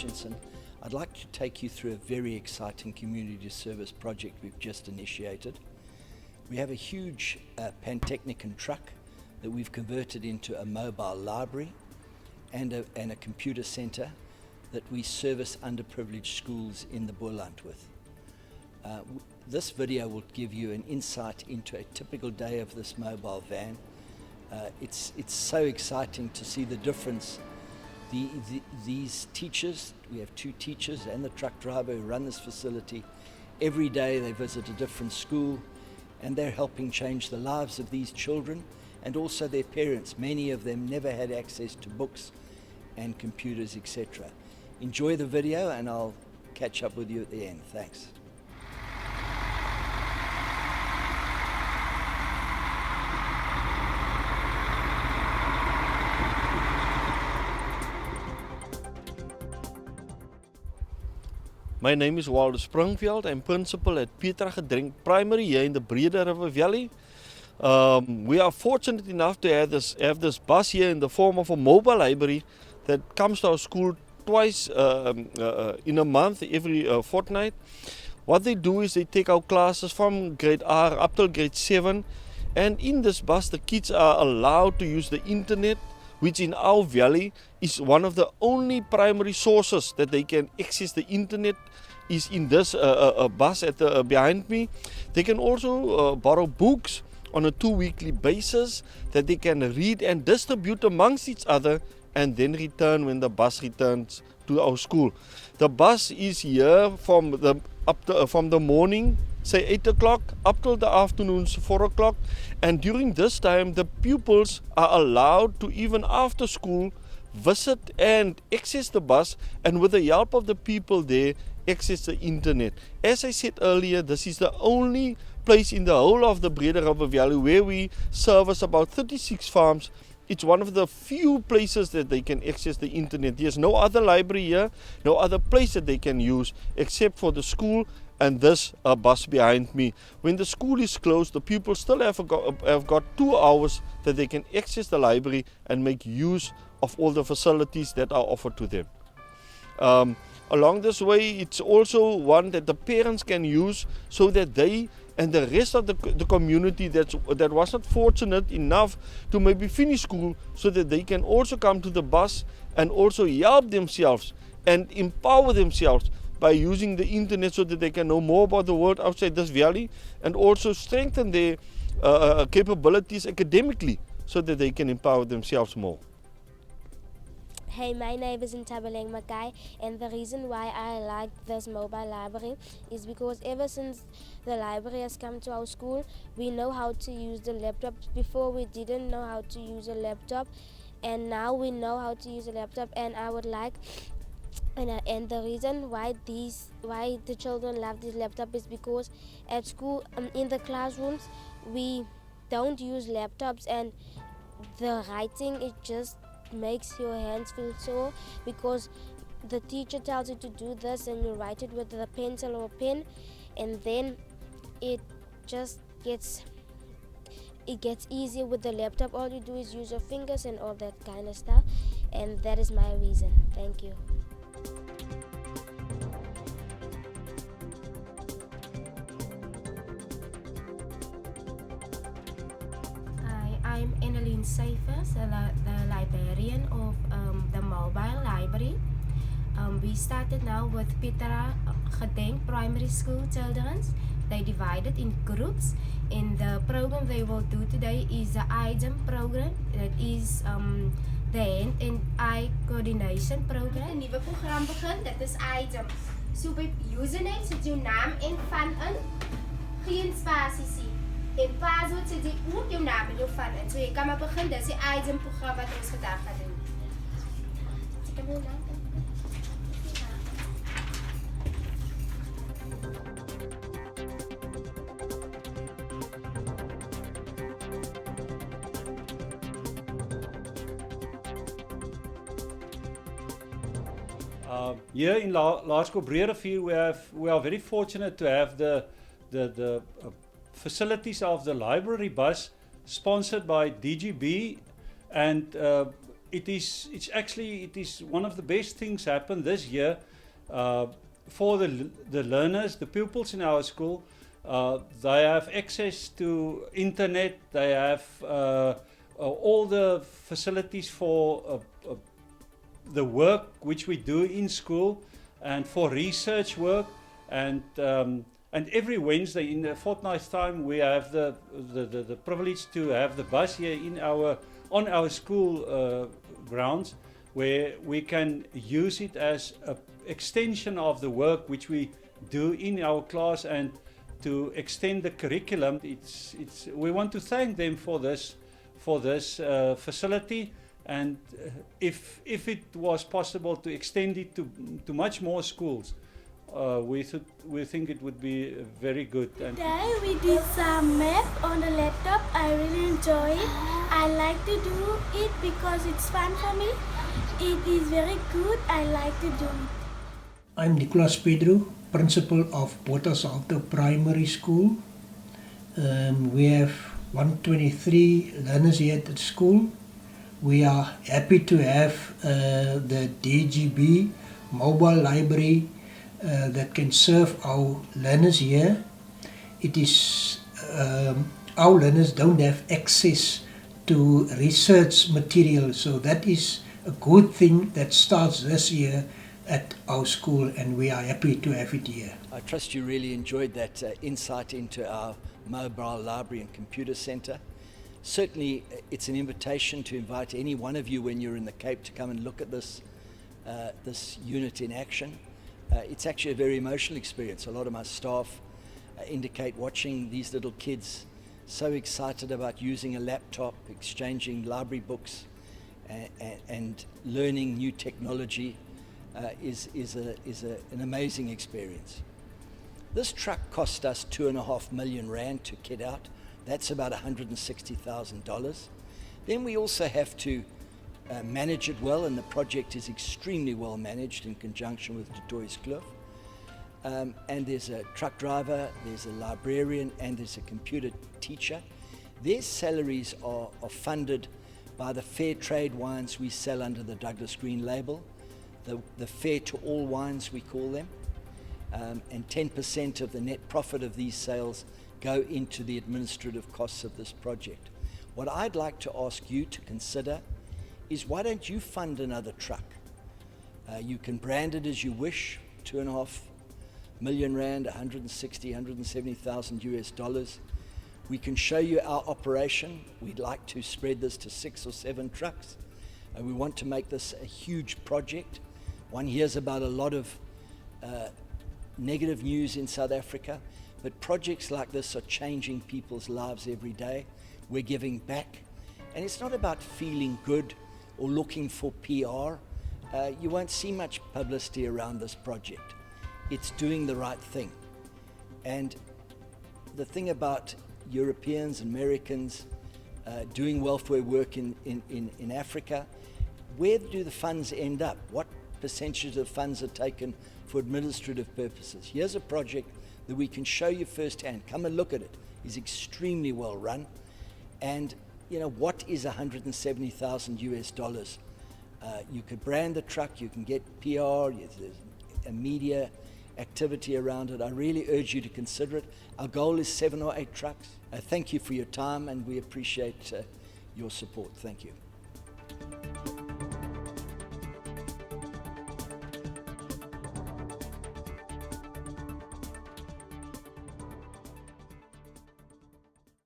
Hutchinson. I'd like to take you through a very exciting community service project we've just initiated. We have a huge Pantechnicon truck that we've converted into a mobile library and a computer centre that we service underprivileged schools in the Boerland with. This video will give you an insight into a typical day of this mobile van. It's so exciting to see the difference. These teachers, we have 2 teachers and the truck driver who run this facility. Every day they visit a different school and they're helping change the lives of these children and also their parents. Many of them never had access to books and computers, etc. Enjoy the video and I'll catch up with you at the end. Thanks. My name is Walt Springfield. I'm principal at Pedro Primary here in the Breede River Valley. We are fortunate enough to have this bus here in the form of a mobile library that comes to our school twice in a month, every fortnight. What they do is they take our classes from grade R up till grade 7, and in this bus the kids are allowed to use the internet, which in our valley is one of the only primary sources that they can access the internet is in this bus behind me. They can also borrow books on a 2-weekly basis that they can read and distribute amongst each other and then return when the bus returns to our school. The bus is here from the morning, say 8 o'clock, up till the afternoon, 4 o'clock. And during this time, the pupils are allowed to, even after school, visit and access the bus, and with the help of the people there, access the internet. As I said earlier, this is the only place in the whole of the Breede River Valley where we service about 36 farms. It's one of the few places that they can access the internet. There's no other library here, no other place that they can use except for the school and this bus behind me. When the school is closed, the pupils still have got 2 hours that they can access the library and make use of all the facilities that are offered to them. Along this way, it's also one that the parents can use so that they and the rest of the community that was not fortunate enough to maybe finish school, so that they can also come to the bus and also help themselves and empower themselves by using the internet so that they can know more about the world outside this valley and also strengthen their capabilities academically so that they can empower themselves more. Hey, my name is Tamburlaine Makai, and the reason why I like this mobile library is because ever since the library has come to our school, we know how to use the laptops. Before we didn't know how to use a laptop, and now we know how to use a laptop. And I would like, and the reason why the children love this laptop is because at school, in the classrooms, we don't use laptops, and the writing is just makes your hands feel sore because the teacher tells you to do this and you write it with a pencil or a pen, and then it just gets easier with the laptop. All you do is use your fingers and all that kind of stuff, and that is my reason. Thank you. I'm Anali, the librarian of the mobile library. We started now with Pedro Primary School children. They divided in groups, and the program they will do today is the item program. That is the hand and eye coordination program. Een nieuwe program begint, dat is item. So by username zit jou naam en van in, geen spaties. En password zit jy ook jou naam en jou van in. So jy kan maar begin, dit is die item program wat ons vandag gaan doen. Ek kan jou naam. Here in Law School Breedefield, we are very fortunate to have the facilities of the library bus sponsored by DGB, and it is one of the best things happened this year for the learners, the pupils in our school. They have access to internet. They have all the facilities for the work which we do in school, and for research work, and every Wednesday in a fortnight's time we have the privilege to have the bus here on our school grounds, where we can use it as an extension of the work which we do in our class, and to extend the curriculum. We want to thank them for this facility, and if it was possible to extend it to much more schools, we think it would be very good. And today we did some math on the laptop. I really enjoy it. I like to do it because it's fun for me. It is very good. I like to do it. I'm Nicholas Pedro, principal of Botas Alto Primary School. We have 123 learners here at the school. We are happy to have the DGB Mobile Library that can serve our learners here. It is our learners don't have access to research material, so that is a good thing that starts this year at our school, and we are happy to have it here. I trust you really enjoyed that insight into our mobile library and computer centre. Certainly it's an invitation to invite any one of you when you're in the Cape to come and look at this unit in action. It's actually a very emotional experience. A lot of my staff indicate watching these little kids so excited about using a laptop, exchanging library books, and learning new technology is an amazing experience. This truck cost us 2.5 million rand to kit out. That's about $160,000. Then we also have to manage it well, and the project is extremely well managed in conjunction with Tutoy's Kloof. And there's a truck driver, there's a librarian, and there's a computer teacher. Their salaries are funded by the fair trade wines we sell under the Douglas Green label, the fair to all wines we call them, and 10% of the net profit of these sales go into the administrative costs of this project. What I'd like to ask you to consider is, why don't you fund another truck? You can brand it as you wish, 2.5 million rand, 170,000 US dollars. We can show you our operation. We'd like to spread this to 6 or 7 trucks. We want to make this a huge project. One hears about a lot of negative news in South Africa, but projects like this are changing people's lives every day. We're giving back, and it's not about feeling good or looking for PR. You won't see much publicity around this project. It's doing the right thing. And the thing about Europeans, Americans doing welfare work in Africa, where do the funds end up? What percentage of funds are taken for administrative purposes? Here's a project that we can show you firsthand. Come and look at it. It's extremely well run. And you know, what is 170,000 US dollars? You could brand the truck, you can get PR, there's a media activity around it. I really urge you to consider it. Our goal is 7 or 8 trucks. Thank you for your time, and we appreciate your support. Thank you.